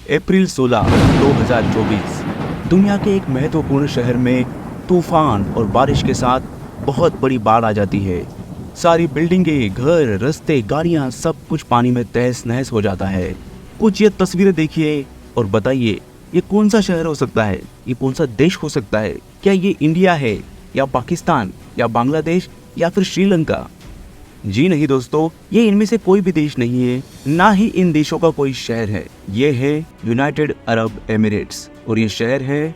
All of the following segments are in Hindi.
अप्रैल 16, 2024 दुनिया के एक महत्वपूर्ण शहर में तूफान और बारिश के साथ बहुत बड़ी बाढ़ आ जाती है। सारी बिल्डिंगें, घर, रास्ते, गाड़ियां, सब कुछ पानी में तहस नहस हो जाता है। कुछ ये तस्वीरें देखिए और बताइए ये कौन सा शहर हो सकता है, ये कौन सा देश हो सकता है। क्या ये इंडिया है या पाकिस्तान या बांग्लादेश या फिर श्रीलंका? जी नहीं दोस्तों, ये इनमें से कोई भी देश नहीं है, ना ही इन देशों का कोई शहर है। ये है यूनाइटेड अरब एमिरेट्स और ये शहर है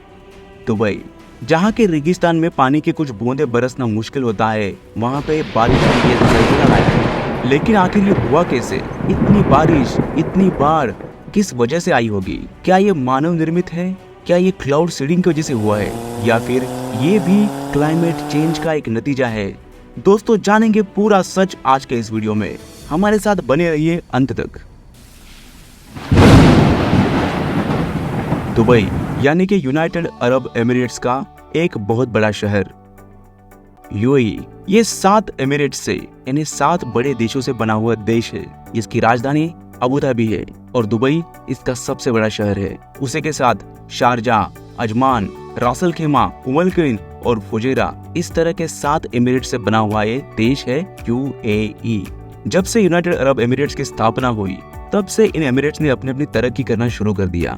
दुबई। जहाँ के रेगिस्तान में पानी की कुछ बूंदे बरसना मुश्किल होता है, वहाँ पे बारिश की ये सिलसिला आया है। लेकिन आखिर ये हुआ कैसे? इतनी बारिश, इतनी बाढ़ किस वजह से आई होगी? क्या ये मानव निर्मित है? क्या ये क्लाउड सीडिंग की वजह से हुआ है या फिर ये भी क्लाइमेट चेंज का एक नतीजा है? दोस्तों जानेंगे पूरा सच आज के इस वीडियो में, हमारे साथ बने रहिए अंत तक। दुबई यानी कि यूनाइटेड अरब एमिरेट्स का एक बहुत बड़ा शहर यूएई, ये 7 एमिरेट्स से यानी 7 बड़े देशों से बना हुआ देश है। इसकी राजधानी अबू धाबी है और दुबई इसका सबसे बड़ा शहर है। उसी के साथ शारजाह, अजमान, रासल खेमा, उमल क्वीन और फुजेरा, इस तरह के 7 एमिरेट से बना हुआ ये देश है यूएई। जब से यूनाइटेड अरब एमिरेट्स की स्थापना हुई तब से इन एमिरेट्स ने अपनी तरक्की करना शुरू कर दिया।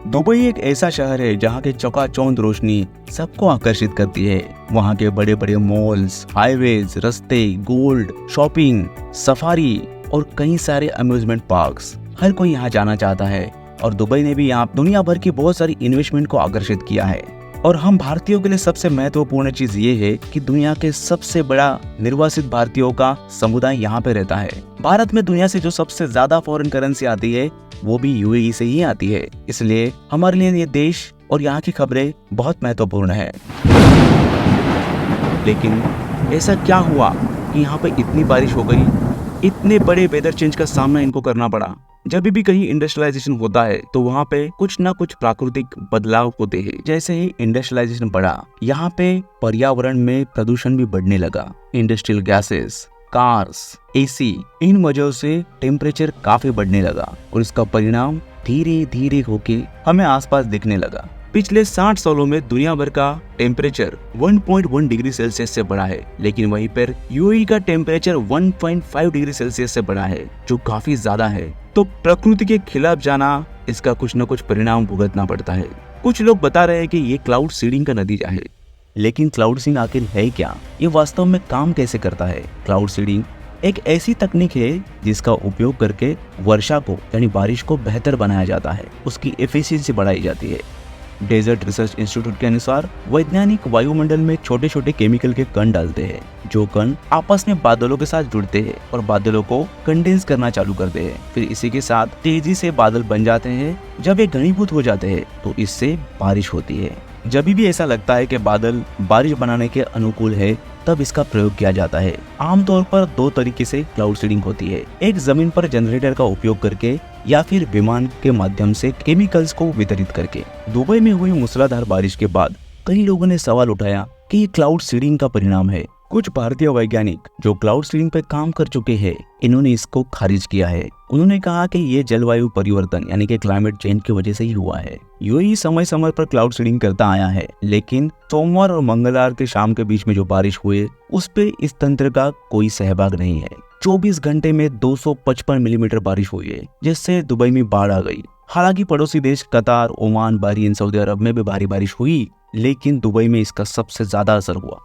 दुबई एक ऐसा शहर है जहाँ के चकाचौंध रोशनी सबको आकर्षित करती है। वहाँ के बड़े बड़े मॉल्स, हाईवेज, रास्ते, गोल्ड, शॉपिंग, सफारी और कई सारे अम्यूजमेंट पार्क्स, हर कोई यहाँ जाना चाहता है। और दुबई ने भी यहाँ दुनिया भर की बहुत सारी इन्वेस्टमेंट को आकर्षित किया है। और हम भारतीयों के लिए सबसे महत्वपूर्ण चीज ये है कि दुनिया के सबसे बड़ा निर्वासित भारतीयों का समुदाय यहाँ पे रहता है। भारत में दुनिया से जो सबसे ज्यादा फॉरेन करेंसी आती है वो भी यूएई से ही आती है, इसलिए हमारे लिए ये देश और यहाँ की खबरें बहुत महत्वपूर्ण है। लेकिन ऐसा क्या हुआ कि यहाँ पे इतनी बारिश हो गई, इतने बड़े वेदर चेंज का सामना इनको करना पड़ा? जब भी कहीं इंडस्ट्रियलाइजेशन होता है तो वहाँ पे कुछ ना कुछ प्राकृतिक बदलाव होते हैं। जैसे ही इंडस्ट्रियलाइजेशन बढ़ा, यहाँ पे पर्यावरण में प्रदूषण भी बढ़ने लगा। इंडस्ट्रियल गैसेस, कार्स, एसी, इन वजहों से टेम्परेचर काफी बढ़ने लगा और इसका परिणाम धीरे धीरे होके हमें आसपास दिखने लगा। पिछले 60 सालों में दुनिया भर का टेम्परेचर 1.1 डिग्री सेल्सियस से बढ़ा है, लेकिन वहीं पर यूएई का टेम्परेचर 1.5 डिग्री सेल्सियस से बढ़ा है, जो काफी ज्यादा है। तो प्रकृति के खिलाफ जाना, इसका कुछ न कुछ परिणाम भुगतना पड़ता है। कुछ लोग बता रहे हैं कि ये क्लाउड सीडिंग का नतीजा है, लेकिन क्लाउड सीडिंग आखिर है क्या? ये वास्तव में काम कैसे करता है? क्लाउड सीडिंग एक ऐसी तकनीक है जिसका उपयोग करके वर्षा को यानी बारिश को बेहतर बनाया जाता है, उसकी एफिशिएंसी बढ़ाई जाती है। डेजर्ट रिसर्च इंस्टीट्यूट के अनुसार वैज्ञानिक वायुमंडल में छोटे छोटे केमिकल के कण डालते हैं, जो कण आपस में बादलों के साथ जुड़ते हैं और बादलों को कंडेंस करना चालू करते हैं। फिर इसी के साथ तेजी से बादल बन जाते हैं। जब ये घनीभूत हो जाते हैं तो इससे बारिश होती है। जब भी ऐसा लगता है कि बादल बारिश बनाने के अनुकूल है, तब इसका प्रयोग किया जाता है। आमतौर पर 2 तरीके से क्लाउड सीडिंग होती है, एक जमीन पर जनरेटर का उपयोग करके या फिर विमान के माध्यम से केमिकल्स को वितरित करके। दुबई में हुई मूसलाधार बारिश के बाद कई लोगों ने सवाल उठाया कि ये क्लाउड सीडिंग का परिणाम है। कुछ भारतीय वैज्ञानिक जो क्लाउड सीडिंग पे काम कर चुके हैं, इन्होंने इसको खारिज किया है। उन्होंने कहा कि ये जलवायु परिवर्तन यानी कि क्लाइमेट चेंज की वजह से ही हुआ है। यूएई समय समय पर क्लाउड सीडिंग करता आया है, लेकिन सोमवार और मंगलवार के शाम के बीच में जो बारिश हुई उस पे इस तंत्र का कोई सहभाग नहीं है। 24 घंटे में 255 मिलीमीटर बारिश हुई है, जिससे दुबई में बाढ़ आ गई। हालांकि पड़ोसी देश कतार, ओमान, बहरीन, सऊदी अरब में भी भारी बारिश हुई, लेकिन दुबई में इसका सबसे ज्यादा असर हुआ।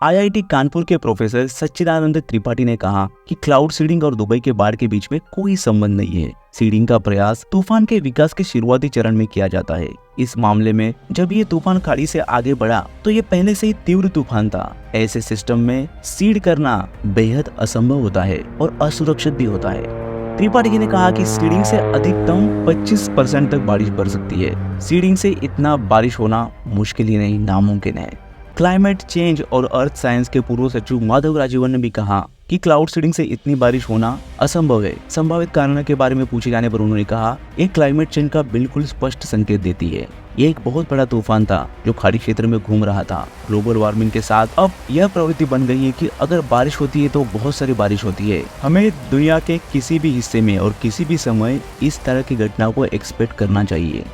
आईआईटी कानपुर के प्रोफेसर सच्चिदानंद त्रिपाठी ने कहा कि क्लाउड सीडिंग और दुबई के बाढ़ के बीच में कोई संबंध नहीं है। सीडिंग का प्रयास तूफान के विकास के शुरुआती चरण में किया जाता है। इस मामले में जब ये तूफान खाड़ी से आगे बढ़ा तो ये पहले से ही तीव्र तूफान था। ऐसे सिस्टम में सीड करना बेहद असंभव होता है और असुरक्षित भी होता है। त्रिपाठी ने कहा कि सीडिंग से अधिकतम 25% तक बारिश बढ़ सकती है। सीडिंग से इतना बारिश होना मुश्किल ही नहीं, नामुमकिन है। क्लाइमेट चेंज और अर्थ साइंस के पूर्व सचिव माधव राजीवन ने भी कहा कि क्लाउड सीडिंग से इतनी बारिश होना असंभव है। संभावित कारणों के बारे में पूछे जाने पर उन्होंने कहा, एक क्लाइमेट चेंज का बिल्कुल स्पष्ट संकेत देती है। ये एक बहुत बड़ा तूफान था जो खाड़ी क्षेत्र में घूम रहा था। ग्लोबल वार्मिंग के साथ अब यह प्रवृत्ति बन गई है कि अगर बारिश होती है तो बहुत सारी बारिश होती है। हमें दुनिया के किसी भी हिस्से में और किसी भी समय इस तरह की घटनाओं को एक्सपेक्ट करना चाहिए।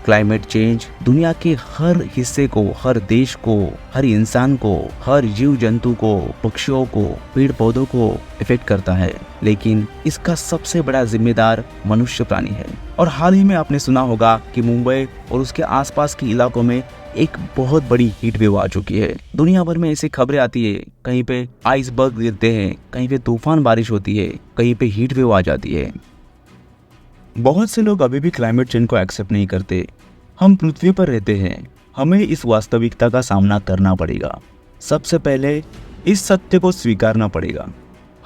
क्लाइमेट चेंज दुनिया के हर हिस्से को, हर देश को, हर इंसान को, हर जीव जंतु को, पक्षियों को, पेड़ पौधों को इफेक्ट करता है, लेकिन इसका सबसे बड़ा जिम्मेदार मनुष्य प्राणी है। और हाल ही में आपने सुना होगा कि मुंबई और उसके आसपास के इलाकों में एक बहुत बड़ी हीट वेव आ चुकी है। दुनिया भर में ऐसी खबरें आती है, कहीं पे आइसबर्ग गिरते हैं, कहीं पे तूफान बारिश होती है, कहीं पे हीट वेव आ जाती है। बहुत से लोग अभी भी क्लाइमेट चेंज को एक्सेप्ट नहीं करते। हम पृथ्वी पर रहते हैं, हमें इस वास्तविकता का सामना करना पड़ेगा। सबसे पहले इस सत्य को स्वीकारना पड़ेगा।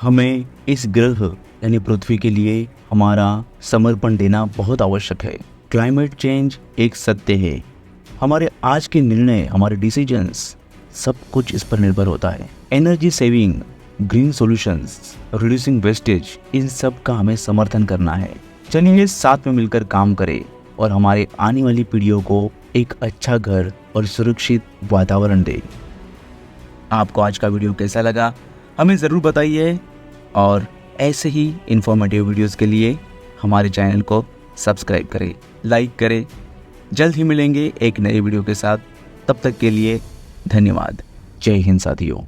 हमें इस ग्रह यानी पृथ्वी के लिए हमारा समर्पण देना बहुत आवश्यक है। क्लाइमेट चेंज एक सत्य है। हमारे आज के निर्णय, हमारे डिसीजंस, सब कुछ इस पर निर्भर होता है। Energy saving, green solutions, reducing wastage, इन सब का हमें समर्थन करना है। चलिए साथ में मिलकर काम करें और हमारे आने वाली पीढ़ियों को एक अच्छा घर और सुरक्षित वातावरण दें। आपको आज का वीडियो कैसा लगा हमें ज़रूर बताइए और ऐसे ही इंफॉर्मेटिव वीडियोस के लिए हमारे चैनल को सब्सक्राइब करें, लाइक करें। जल्द ही मिलेंगे एक नए वीडियो के साथ। तब तक के लिए धन्यवाद। जय हिंद साथियों।